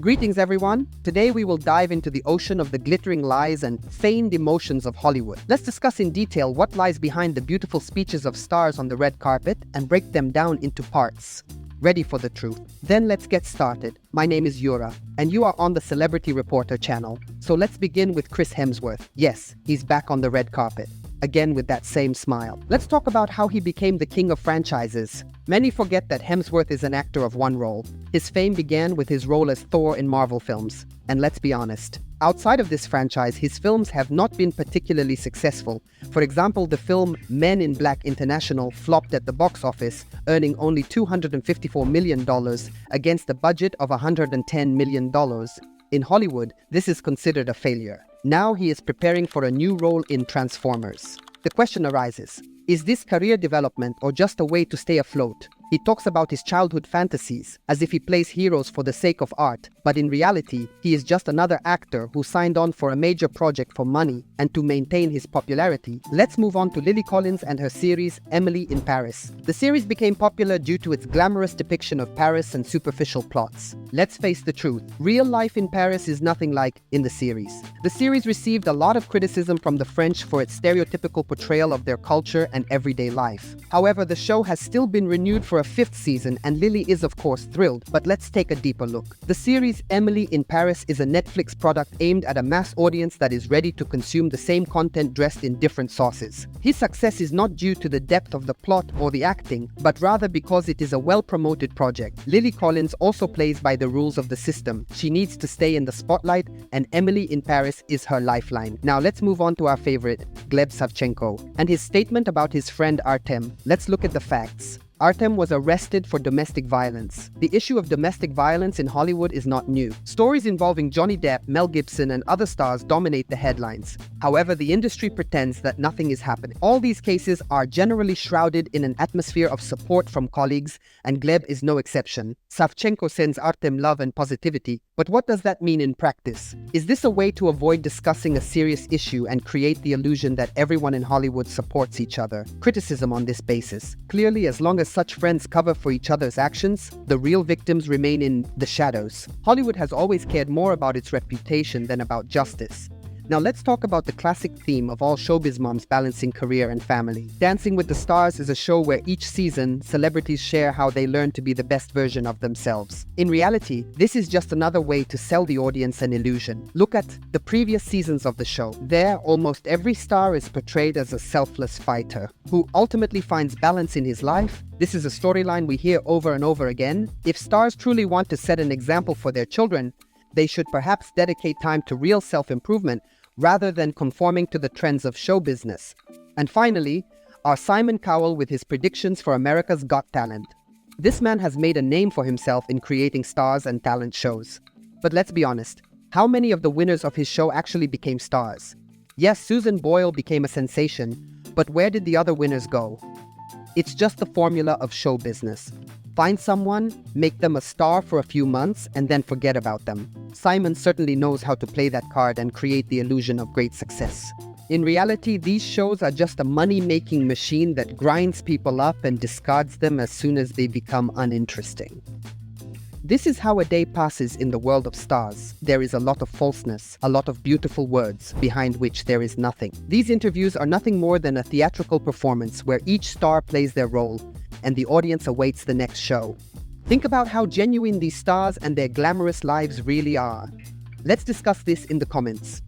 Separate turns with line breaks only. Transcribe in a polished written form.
Greetings everyone! Today we will dive into the ocean of the glittering lies and feigned emotions of Hollywood. Let's discuss in detail what lies behind the beautiful speeches of stars on the red carpet and break them down into parts. Ready for the truth? Then let's get started. My name is Yura, and you are on the Celebrity Reporter channel. So let's begin with Chris Hemsworth. Yes, he's back on the red carpet. Again with that same smile. Let's talk about how he became the king of franchises. Many forget that Hemsworth is an actor of one role. His fame began with his role as Thor in Marvel films. And let's be honest, outside of this franchise, his films have not been particularly successful. For example, the film Men in Black International flopped at the box office, earning only $254 million against a budget of $110 million. In Hollywood, this is considered a failure. Now he is preparing for a new role in Transformers. The question arises, is this career development or just a way to stay afloat? He talks about his childhood fantasies, as if he plays heroes for the sake of art, but in reality, he is just another actor who signed on for a major project for money and to maintain his popularity. Let's move on to Lily Collins and her series, Emily in Paris. The series became popular due to its glamorous depiction of Paris and superficial plots. Let's face the truth, real life in Paris is nothing like in the series. The series received a lot of criticism from the French for its stereotypical portrayal of their culture and everyday life. However, the show has still been renewed for a fifth season, and Lily is of course thrilled, but let's take a deeper look. The series Emily in Paris is a Netflix product aimed at a mass audience that is ready to consume the same content dressed in different sauces. His success is not due to the depth of the plot or the acting, but rather because it is a well-promoted project. Lily Collins also plays by the rules of the system. She needs to stay in the spotlight, and Emily in Paris is her lifeline. Now let's move on to our favorite, Gleb Savchenko, and his statement about his friend Artem. Let's look at the facts. Artem was arrested for domestic violence. The issue of domestic violence in Hollywood is not new. Stories involving Johnny Depp, Mel Gibson, and other stars dominate the headlines. However, the industry pretends that nothing is happening. All these cases are generally shrouded in an atmosphere of support from colleagues, and Gleb is no exception. Savchenko sends Artem love and positivity, but what does that mean in practice? Is this a way to avoid discussing a serious issue and create the illusion that everyone in Hollywood supports each other? Criticism on this basis. Clearly, as long as such friends cover for each other's actions, the real victims remain in the shadows. Hollywood has always cared more about its reputation than about justice. Now let's talk about the classic theme of all showbiz moms balancing career and family. Dancing with the Stars is a show where each season, celebrities share how they learn to be the best version of themselves. In reality, this is just another way to sell the audience an illusion. Look at the previous seasons of the show. There, almost every star is portrayed as a selfless fighter, who ultimately finds balance in his life. This is a storyline we hear over and over again. If stars truly want to set an example for their children, they should perhaps dedicate time to real self-improvement rather than conforming to the trends of show business. And finally, our Simon Cowell with his predictions for America's Got Talent. This man has made a name for himself in creating stars and talent shows. But let's be honest, how many of the winners of his show actually became stars? Yes, Susan Boyle became a sensation, but where did the other winners go? It's just the formula of show business. Find someone, make them a star for a few months, and then forget about them. Simon certainly knows how to play that card and create the illusion of great success. In reality, these shows are just a money-making machine that grinds people up and discards them as soon as they become uninteresting. This is how a day passes in the world of stars. There is a lot of falseness, a lot of beautiful words, behind which there is nothing. These interviews are nothing more than a theatrical performance where each star plays their role, and the audience awaits the next show. Think about how genuine these stars and their glamorous lives really are. Let's discuss this in the comments.